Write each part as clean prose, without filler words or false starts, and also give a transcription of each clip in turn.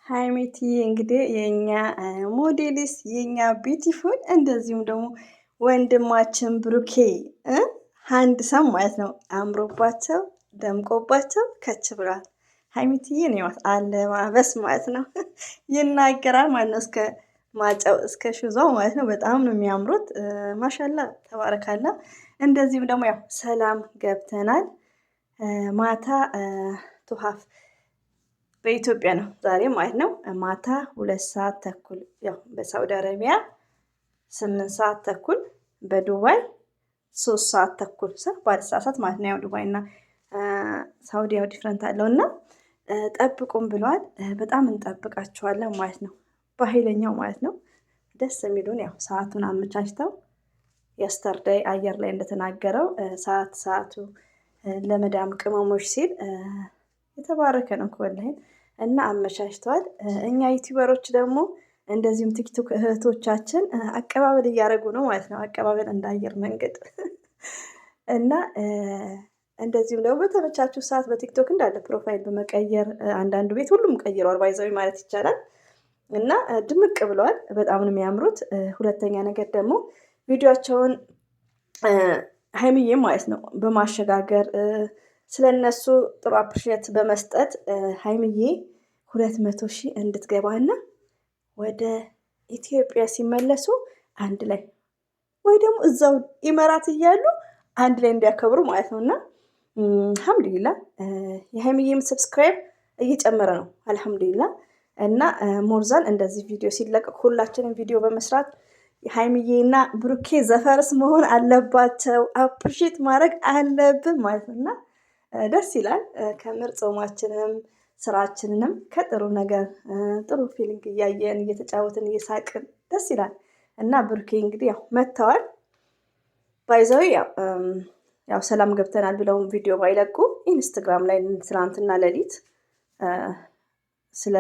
ሀይሚቲ እንግዲህ የኛ ሞዴሊስ የኛ ቢዩቲፉል እንደዚሁም ደግሞ ወንድማችን ብሩኬ አንድ ሰም ማለት ነው። አምሮባቸው ደምቆባቸው ከች ብሏል። ሀይሚትዬ ነው አለባበስ ማለት ነው ይናገራል ማለት ነው። እስከ ማጫው እስከ ሹዛው ማለት ነው። በጣም ነው የሚያምሩት። ማሻላ ተባረካላ። እንደዚሁም ደግሞ ያው ሰላም ገብተናል። ማታ ቱሃፍ በኢትዮጵያ ነው ዛሬ ማለት ነው። ማታ 2 ሰዓት ተኩል ያው በሳውዲ አረቢያ 8 ሰዓት ተኩል በዱባይ 3 ሰዓት ተኩል ባልሳሳት ማለት ነው። ያው ዱባይ እና ሳውዲ ያው ዲፍረንት አለው እና ጠብቁም ብለዋል። በጣም እንጠብቃቸዋለን ማለት ነው። በኃይለኛው ማለት ነው። ደስ የሚሉን ያው ሰዓቱን አመቻችተው የስተርዳይ አየር ላይ እንደተናገረው ሰዓቱ ለመዳም ቅመሞች ሲል የተባረከ ነው ከወላሂ እና አመቻችተዋል። እኛ ዩቲዩበሮች ደግሞ እንደዚሁም ቲክቶክ እህቶቻችን አቀባበል እያደረጉ ነው ማለት ነው። አቀባበል እንደ አየር መንገድ እና እንደዚሁም ደግሞ በተመቻችሁ ሰዓት በቲክቶክ እንዳለ ፕሮፋይል በመቀየር አንዳንዱ ቤት ሁሉም ቀይረዋል ባይዘዊ ማለት ይቻላል። እና ድምቅ ብለዋል። በጣም ነው የሚያምሩት። ሁለተኛ ነገር ደግሞ ቪዲዮቸውን ሀይሚዬ ማለት ነው በማሸጋገር ስለነሱ ጥሩ አፕሪሼት በመስጠት ሀይሚዬ 200,000 እንድትገባና ወደ ኢትዮጵያ ሲመለሱ አንድ ላይ ወይ ደግሞ እዛው ኢመራት እያሉ አንድ ላይ እንዲያከብሩ ማለት ነው። እና አልሐምዱሊላ የሀይሚዬም ሰብስክራይብ እየጨመረ ነው። አልሐምዱሊላ እና ሞርዛን እንደዚህ ቪዲዮ ሲለቀቅ ሁላችንም ቪዲዮ በመስራት ሀይሚዬና ብሩኬ ዘፈርስ መሆን አለባቸው። አፕሪሼት ማድረግ አለብን ማለት ነው። እና ደስ ይላል። ከምር ጾማችንንም ስራችንንም ከጥሩ ነገር ጥሩ ፊሊንግ እያየን እየተጫወትን እየሳቅን ደስ ይላል። እና ብሩኬ እንግዲህ ያው መጥተዋል። ባይዘው ያው ሰላም ገብተናል ብለውም ቪዲዮ ባይለቁ ኢንስታግራም ላይ ትናንትና ሌሊት ስለ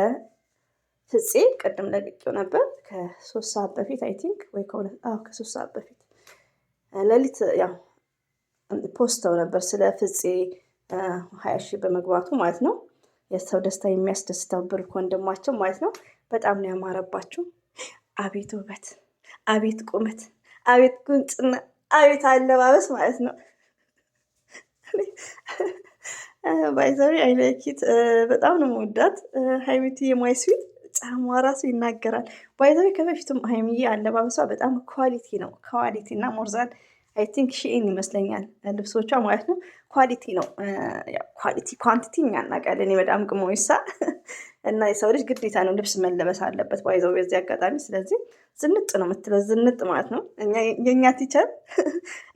ፍፄ ቅድም ለቅቄው ነበር ከ3 ሰዓት በፊት አይ ቲንክ ወይ ከ3 ሰዓት በፊት ሌሊት ያው ፖስተው ነበር ስለ ፍፄ 20,000 በመግባቱ ማለት ነው። የሰው ደስታ የሚያስደስተው ብሩክ ወንድማቸው ማለት ነው። በጣም ነው ያማረባችሁ። አቤት ውበት፣ አቤት ቁመት፣ አቤት ጉንጭና አቤት አለባበስ ማለት ነው። ባይዘዊ አይላይኪት በጣም ነው የምወዳት ሀይሚቲ የማይስዊት ጫማ ራሱ ይናገራል። ባይዘዊ ከበፊቱም ሀይሚዬ አለባበሷ በጣም ኳሊቲ ነው። ኳሊቲ እና ሞርዛን አይ ቲንክ ሺኢን ይመስለኛል ልብሶቿ ማለት ነው። ኳሊቲ ነው። ኳሊቲ ኳንቲቲ እኛ እናውቃለን። የመዳም ቅመሞች እና የሰው ልጅ ግዴታ ነው ልብስ መለበስ አለበት ባይዘው በዚህ አጋጣሚ። ስለዚህ ዝንጥ ነው የምትለው ዝንጥ ማለት ነው። የእኛ ቲቸር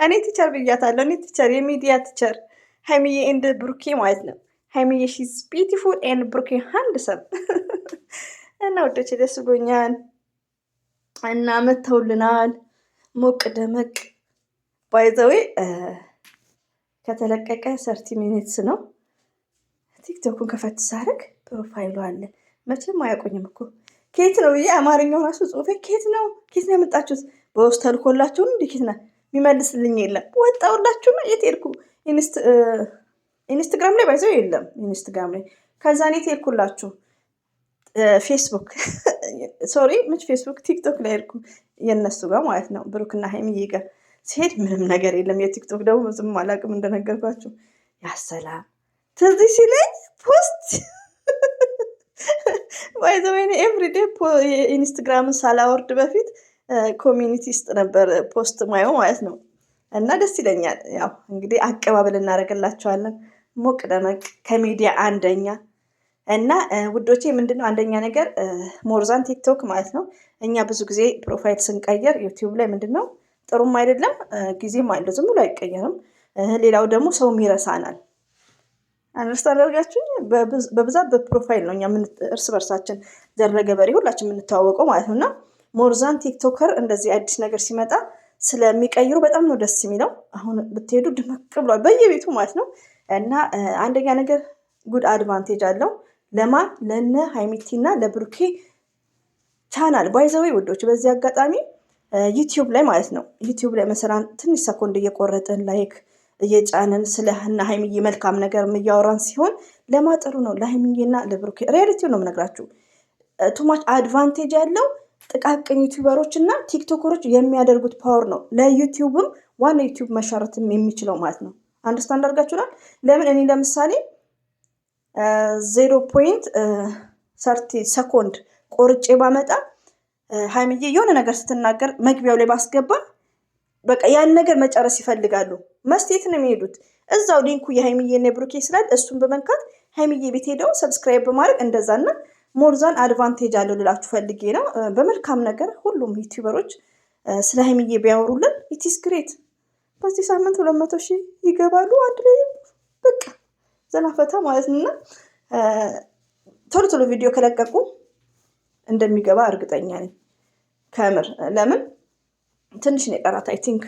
እኔ ቲቸር ብያታለሁ። እኔ ቲቸር የሚዲያ ቲቸር ሀይሚዬ ኤንድ ብሩኬ ማለት ነው። ሀይሚዬ ሺዝ ቢዩቲፉል ኤንድ ብሩኬ ሃንድሰም እና ወደች ደስ ብሎኛል። እና መተውልናል ሞቅ ደመቅ ባይዘዌ ከተለቀቀ 30 ሚኒትስ ነው። ቲክቶኩን ከፈት ሳደርግ ፕሮፋይሉ አለ። መቼም አያውቁኝም እኮ ኬት ነው ብዬ አማርኛው ራሱ ጽሁፌ ኬት ነው ያመጣችሁት? በውስጥ ተልኮላችሁን እንዲ ኬት ነው የሚመልስልኝ የለም። ወጣውላችሁ ነው የት ሄድኩ? ኢንስታግራም ላይ ባይዘው የለም። ኢንስታግራም ላይ ከዛ እኔ ሄድኩላችሁ ፌስቡክ ሶሪ ምች ፌስቡክ ቲክቶክ ላይ ሄድኩ የነሱ ጋር ማለት ነው። ብሩክና ሀይሚዬ ጋር ሲሄድ ምንም ነገር የለም። የቲክቶክ ደግሞ ብዙም አላውቅም እንደነገርኳችሁ። ያሰላም ትዝ ሲለኝ ፖስት ባይዘው እኔ ኤቭሪዴ ኢንስታግራምን ሳላወርድ በፊት ኮሚኒቲ ውስጥ ነበር ፖስት ማየው ማለት ነው። እና ደስ ይለኛል። ያው እንግዲህ አቀባበል እናደርግላቸዋለን ሞቅ ደመቅ ከሚዲያ አንደኛ እና ውዶቼ ምንድነው አንደኛ ነገር ሞርዛን ቲክቶክ ማለት ነው። እኛ ብዙ ጊዜ ፕሮፋይል ስንቀየር ዩቲዩብ ላይ ምንድነው ጥሩም አይደለም ጊዜም አይደለም ዝም ብሎ አይቀየርም። ሌላው ደግሞ ሰውም ይረሳናል። አንደርስታንድ አድርጋችሁ በብዛት በፕሮፋይል ነው እኛ እርስ በርሳችን ዘረገበሬ ሁላችን የምንተዋወቀው ማለት ነውና ሞርዛን ቲክቶከር እንደዚህ አዲስ ነገር ሲመጣ ስለሚቀይሩ በጣም ነው ደስ የሚለው። አሁን ብትሄዱ ድምቅ ብሏል በየቤቱ ማለት ነው። እና አንደኛ ነገር ጉድ አድቫንቴጅ አለው ለነ ሀይሚቲና ለብሩኬ ቻናል ባይዘዌ ውዶች። በዚህ አጋጣሚ ዩቲዩብ ላይ ማለት ነው ዩቲዩብ ላይ መሰራን ትንሽ ሰኮንድ እየቆረጥን ላይክ እየጫንን ስለ እና ሀይሚዬ መልካም ነገር እያወራን ሲሆን ለማጠሩ ነው ለሀይሚዬና ለብሩኬ ሪያሊቲው ነው የምነግራችሁ። ቱማች አድቫንቴጅ ያለው ጥቃቅን ዩቲዩበሮች እና ቲክቶከሮች የሚያደርጉት ፓወር ነው ለዩቲዩብም ዋና ዩቲዩብ መሻረትም የሚችለው ማለት ነው። አንደርስታንድ አድርጋችሁናል። ለምን እኔ ለምሳሌ 0.30 ሰኮንድ ቆርጬ ባመጣ ሀይሚዬ የሆነ ነገር ስትናገር መግቢያው ላይ ባስገባ በቃ ያን ነገር መጨረስ ይፈልጋሉ። መስቴት ነው የሚሄዱት። እዛው ሊንኩ የሀይሚዬና የብሩኬ ስላል እሱን በመንካት ሀይሚዬ ቤት ሄደው ሰብስክራይብ በማድረግ እንደዛና ሞርዛን አድቫንቴጅ አለው ልላችሁ ፈልጌ ነው። በመልካም ነገር ሁሉም ዩቲዩበሮች ስለ ሀይሚዬ ቢያወሩልን ኢትስ ግሬት። በዚህ ሳምንት 200,000 ይገባሉ አንድ ላይ በቃ ዘናፈታ ማለት ነውና ቶሎ ቶሎ ቪዲዮ ከለቀቁ እንደሚገባ እርግጠኛ ነኝ ከምር። ለምን ትንሽ ነው የቀራት፣ አይ ቲንክ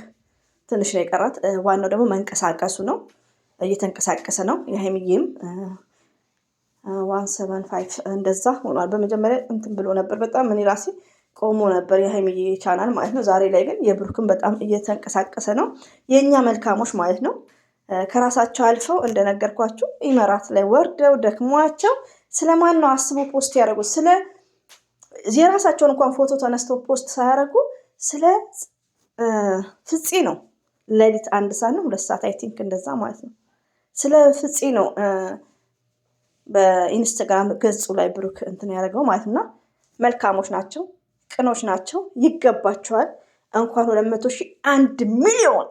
ትንሽ ነው የቀራት። ዋናው ደግሞ መንቀሳቀሱ ነው። እየተንቀሳቀሰ ነው። የሀይሚዬም 175 እንደዛ ሆኗል። በመጀመሪያ እንትን ብሎ ነበር በጣም እኔ ራሴ ቆሞ ነበር የሀይሚዬ ቻናል ማለት ነው። ዛሬ ላይ ግን የብሩክን በጣም እየተንቀሳቀሰ ነው። የእኛ መልካሞች ማለት ነው ከራሳቸው አልፈው እንደነገርኳችሁ ኢመራት ላይ ወርደው ደክሟቸው ስለማን ነው አስበው ፖስት ያደረጉት? ስለ የራሳቸውን እንኳን ፎቶ ተነስተው ፖስት ሳያደርጉ ስለ ፍፄ ነው። ሌሊት 1 ሰዓት ነው 2 ሰዓት አይ ቲንክ እንደዛ ማለት ነው። ስለ ፍፄ ነው በኢንስታግራም ገጹ ላይ ብሩክ እንትን ያደረገው ማለት ነው። መልካሞች ናቸው፣ ቅኖች ናቸው፣ ይገባቸዋል። እንኳን 200,000 1 ሚሊዮን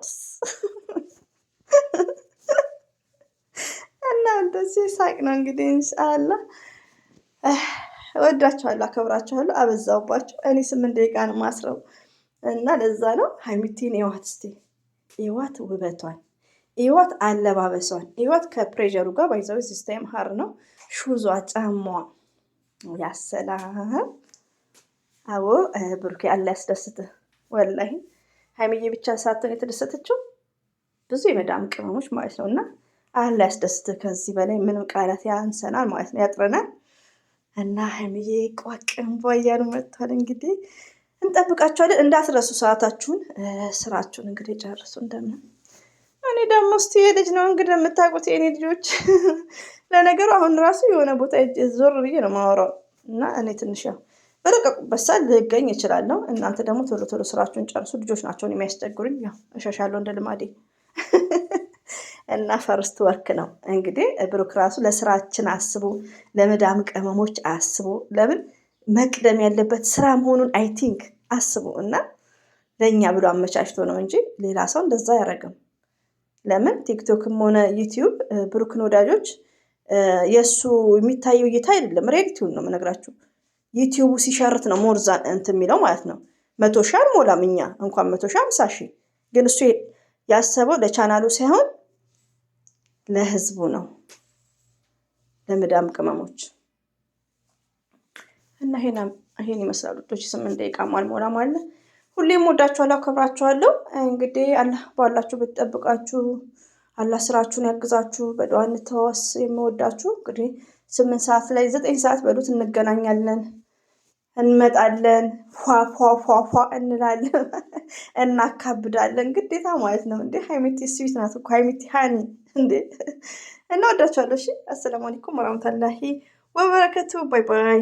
እና እንደዚህ ሳቅ ነው እንግዲህ ኢንሻአላህ። ወዳቸዋለሁ፣ አከብራቸዋለሁ። አበዛውባቸው። እኔ 8 ደቂቃ ነው ማስረው እና ለዛ ነው። ሀይሚቲን ይዋት እስቲ ይዋት ውበቷን፣ ይዋት አለባበሷን፣ ይዋት ከፕሬዠሩ ጋር ባይዘው ሲስተም ሀር ነው ሹዟ፣ ጫማዋ ያሰላም። አዎ ብሩኬ አለ ያስደስት። ወላሂ ሀይሚዬ ብቻ ሳትሆን የተደሰተችው ብዙ የመዳም ቅመሞች ማለት ነው። እና አለ ያስደስት። ከዚህ በላይ ምንም ቃላት ያንሰናል ማለት ነው፣ ያጥረናል። እና ሀይሚዬ ቋቅም ባያሉ መጥቷል። እንግዲህ እንጠብቃችኋለን። እንዳትረሱ ሰዓታችሁን፣ ስራችሁን እንግዲህ ጨርሱ። እንደምን እኔ ደግሞ እስቲ የልጅ ነው እንግዲህ የምታውቁት የኔ ልጆች። ለነገሩ አሁን ራሱ የሆነ ቦታ ዞር ብዬ ነው ማወራው እና እኔ ትንሽ ያው በለቀቁበት ሰዓት ልገኝ እችላለሁ። እናንተ ደግሞ ቶሎ ቶሎ ስራችሁን ጨርሱ። ልጆች ናቸው የሚያስቸግሩኝ። ያው እሸሻለሁ እንደ ልማዴ እና ፈርስት ወርክ ነው እንግዲህ ብሩክ ራሱ ለስራችን አስቦ ለመዳም ቅመሞች አስቦ ለምን መቅደም ያለበት ስራ መሆኑን አይ ቲንክ አስቦ እና ለእኛ ብሎ አመቻችቶ ነው እንጂ ሌላ ሰው እንደዛ አያደርግም። ለምን ቲክቶክም ሆነ ዩቲዩብ ብሩክን ወዳጆች የእሱ የሚታየው እይታ አይደለም፣ ሬዲቲውን ነው የምነግራችሁ። ዩቲዩቡ ሲሸርት ነው ሞርዛን እንትን የሚለው ማለት ነው። 100,000 አልሞላም እኛ እንኳን 100,000 50,000 ግን እሱ ያሰበው ለቻናሉ ሳይሆን ለህዝቡ ነው፣ ለመዳም ቅመሞች እና ይሄን ይመስላሉ። ዶች 8 ደቂቃ ማልሞላ ማለት ሁሌም ወዳችኋለሁ፣ አከብራችኋለሁ። እንግዲህ አላህ ባላችሁ ብትጠብቃችሁ፣ አላህ ስራችሁን ያግዛችሁ። በዱዓ እንተዋወስ። የምወዳችሁ እንግዲህ 8 ሰዓት ላይ 9 ሰዓት በሉት እንገናኛለን፣ እንመጣለን፣ ፏ እንላለን፣ እናካብዳለን ግዴታ ማለት ነው። እንዴ ሀይሚቲ ስዊት ናት እኮ ሀይሚቲ ሃኒ እንዴ። እና ወዳችኋለሁ። እሺ አሰላሙ አለይኩም ወራህመቱላሂ ወበረከቱ። ባይ ባይ።